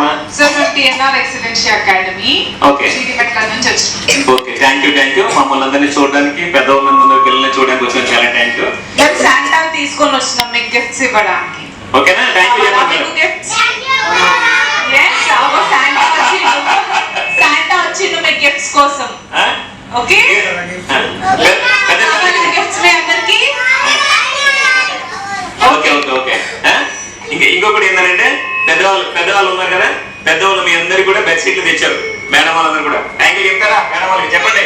వచ్చారమ్మా? Sir మేము TNR residential academy శ్రీదిపట్ల నుంచి వచ్చాం. Okay, thank you. మమ్మల్ని అందరినీ చూడడానికి, పెద్దవాళ్ళ ముందు పిల్లల్ని చూడడానికి వచ్చాం. చాలా థ్యాంక్ యూ. మేము శాంటా తీసుకొని వచ్చినాం మీకు గిఫ్ట్స్ ఇవ్వడానికి. ఓకేనా? థ్యాంక్ యూ చెప్పండి. శాంటా వచ్చిండు మీ గిఫ్ట్స్ కోసం. ఓకే, గిఫ్ట్స్ మీ అందరికి. Okay okay okay. ఇంకొకటి ఏంటంటే పెద్దవాళ్ళు ఉన్నారు కదా, పెద్దవాళ్ళు మీ అందరికి కూడా బెడ్షీట్లు తెచ్చారు. మేడం వాళ్ళందరూ కూడా థ్యాంక్ యూ చెప్తారా? మేడం వాళ్ళకి చెప్పండి.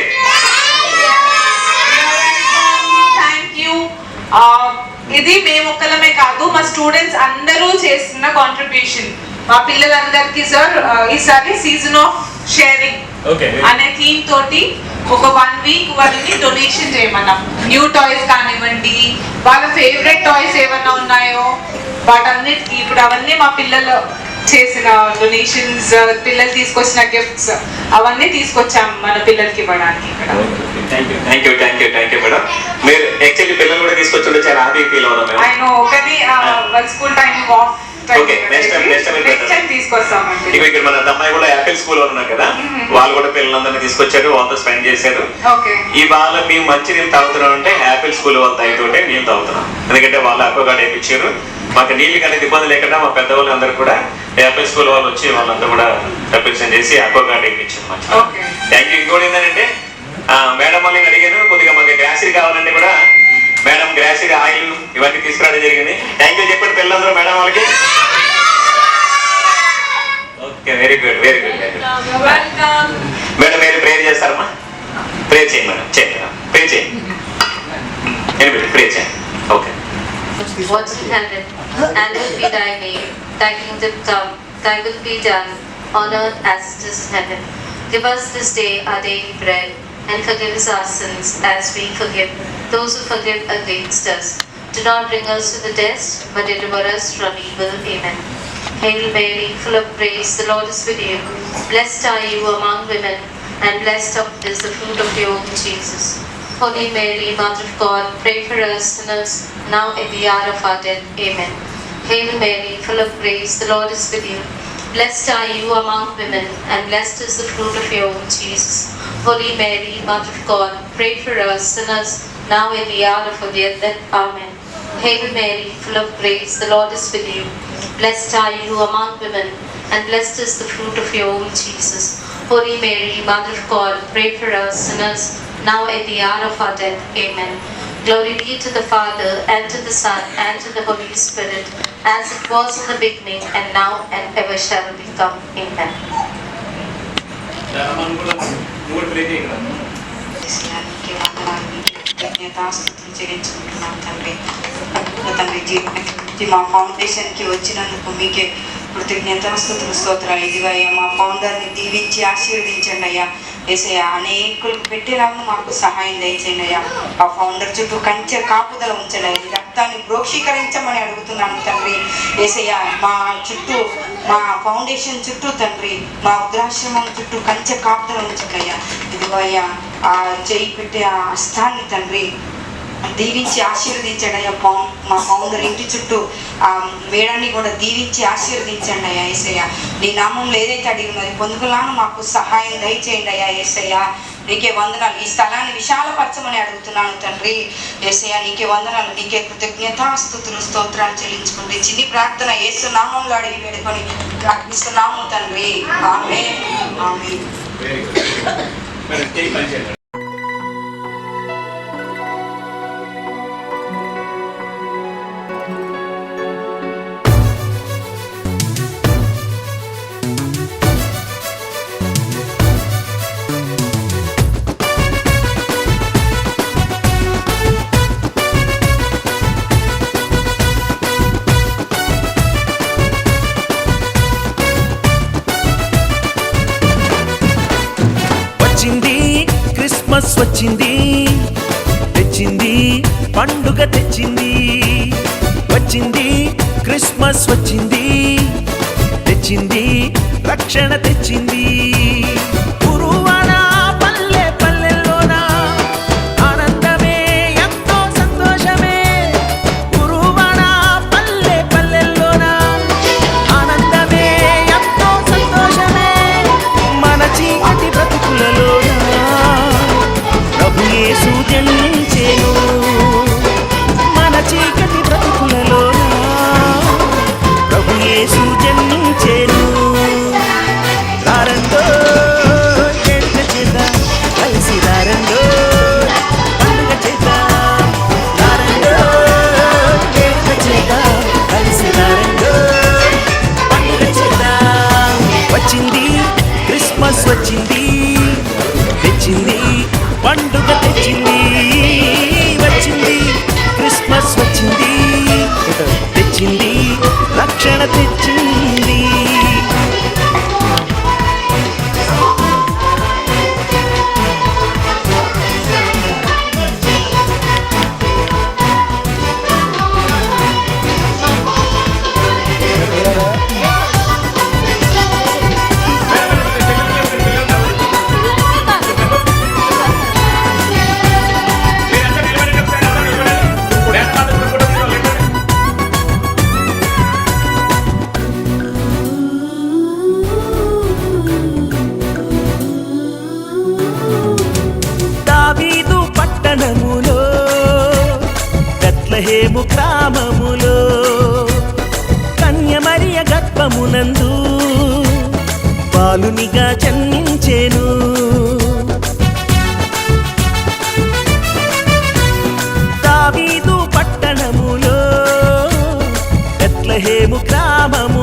Thank you. ఇది మేము ఒక్కలమే కాదు, మా స్టూడెంట్స్ అందరూ చేస్తున్న కాంట్రిబ్యూషన్. మా పిల్లలందరికీ సార్ ఈసారి సీజన్ ఆఫ్ షేరింగ్ అనే థీమ్ తోటి ఒక 1 వీక్ వాళ్ళని డొనేషన్ చేయమన్నాం. న్యూ టాయ్స్ కానివ్వండి, వాళ్ళ ఫేవరెట్ టాయ్స్ ఏమన్నా ఉన్నాయో వాటన్నిటికీ ఇప్పుడు అవన్నీ మా పిల్లలు చేసిన డొనేషన్స్, పిల్లలు తీసుకొచ్చిన గిఫ్ట్స్ అవన్నీ తీసుకొచ్చాం మన పిల్లలకి ఇవ్వడానికి. Thank you madam. మీరు యాక్చువల్లీ పిల్లలు కూడా తీసుకొచ్చి చాలా హ్యాపీ ఫీల్ అవుతాం. ఆయన ఒకటి స్కూల్ టైం ఆఫ్ తీసుకొస్తామండి. ఇక్కడ మన అమ్మాయి కూడా యాపిల్ స్కూల్ లో ఉన్నారు కదా, వాళ్ళు కూడా పిల్లలందరినీ తీసుకొచ్చారు, వాళ్ళతో స్పెండ్ చేశారు. ఇవాళ మేము మంచి నీళ్ళు తాగుతున్నాం అంటే యాపిల్ స్కూల్ వాళ్ళ తాగితోటే నీళ్ళు తాగుతున్నాం. ఎందుకంటే వాళ్ళు అక్వగార్డ్ వేయించారు. మాకు నీళ్ళు అనేది ఇబ్బంది లేకుండా మా పెద్దవాళ్ళు అందరూ కూడా యాపిల్ స్కూల్ వాళ్ళు వచ్చి వాళ్ళంతా కూడా రిప్రజెంట్ చేసి అక్వగార్డ్ వేయించారు. Thank you. ఇంకోటి ఏంటంటే మేడం వాళ్ళని అడిగాను, కొద్దిగా మాకు గ్రాసరీ కావాలంటే కూడా మేడం గ్రాసరీ ఆయిల్ ఇవన్నీ తీసుకురావడం జరిగింది. థ్యాంక్ యూ చెప్పండి పిల్లలందరూ మేడం వాళ్ళకి. Okay, very good. మేడం మీరు ప్రేయర్ చేస్తారమ్మా? ప్రేయర్ చేయండి మేడం, ప్రేయర్ చేయండి. ప్రేయర్ చేయండి. Okay. What's in heaven, hallowed be thy name. Thy kingdom come, thy will be done, on earth as it is in heaven. Give us this day our daily bread, and forgive us our sins as we forgive those who forgive against us. Do not bring us to the test, but deliver us from evil. Amen. Hail Mary, full of grace, the Lord is with you. Blessed are you among women, and blessed is the fruit of your womb, Jesus. Holy Mary, Mother of God, pray for us sinners, now at the hour of our death. Amen. Hail Mary, full of grace, the Lord is with you. Blessed are you among women, and blessed is the fruit of your womb, Jesus. Holy Mary, Mother of God, pray for us sinners, now at the hour of our death. Amen. Hail Mary, full of grace, the Lord is with you. Blessed are you among women, and blessed is the fruit of your womb, Jesus. Holy Mary, Mother of God, pray for us sinners, now at the hour of our death. Amen. Glory be to the Father, and to the Son, and to the Holy Spirit, as it was in the beginning, and now, and ever shall become. Amen. మా ఫౌండేషన్కి వచ్చినందుకు మీకే కృతజ్ఞతాస్తుతులు స్తోత్రాలు. ఇదిగయ్యా మా ఫౌండర్ని దీవించి ఆశీర్వదించండి అయ్యా. ఏసయ్యా అనేకులకు పెట్టేలాగా మాకు సహాయం దయచేయండి అయ్యా. ఆ ఫౌండర్ చుట్టూ కంచె కాపుదల ఉంచండి. ఈ రక్తాన్ని ప్రోక్షీకరించమని అడుగుతున్నాను తండ్రి. ఏసయ్యా మా చుట్టూ, మా ఫౌండేషన్ చుట్టూ తండ్రి, మా వృద్ధాశ్రమం చుట్టూ కంచె కాపుదల ఉంచండి అయ్యా. ఇదిగో అయ్యా ఆ చేయి పెట్టే ఆ హస్తాన్ని తండ్రి దీవించి ఆశీర్వదించండి అయ్యా. మా ఫౌండర్ ఇంటి చుట్టూ ఆ మేడాన్ని కూడా దీవించి ఆశీర్వదించండి అయ్యా. ఏసయ్యా నీ నామంలో ఏదైతే అడిగినది పొందుకులాను మాకు సహాయం దయచేయండి అయ్యా. ఏసయ్యా నీకే వందనాలు. ఈ స్థలాన్ని విశాలపరచమని అడుగుతున్నాను తండ్రి. ఏసయ్యా నీకే వందనాలు, నీకే కృతజ్ఞతాస్తుతులు స్తోత్రాలు చెల్లించుకుంటే చిన్ని ప్రార్థన యేసు నామంలో అడిగి వేడుకొని ప్రార్థిస్తున్నాము తండ్రి. ఆమేన్. ఆమేన్. క్రిస్మస్ వచ్చింది, తెచ్చింది పండుగ తెచ్చింది. వచ్చింది క్రిస్మస్ వచ్చింది, తెచ్చింది రక్షణ తెచ్చింది. తెచ్చింది పండుగ తెచ్చింది వచ్చింది క్రిస్మస్ వచ్చింది తెచ్చింది రక్షణ తెచ్చింది దావీదు పట్టణములో బెత్లెహేము గ్రామములో కన్యమరియ గర్భమునందు బాలునిగా జన్మించెను దావీదు పట్టణములో బెత్లెహేము గ్రామము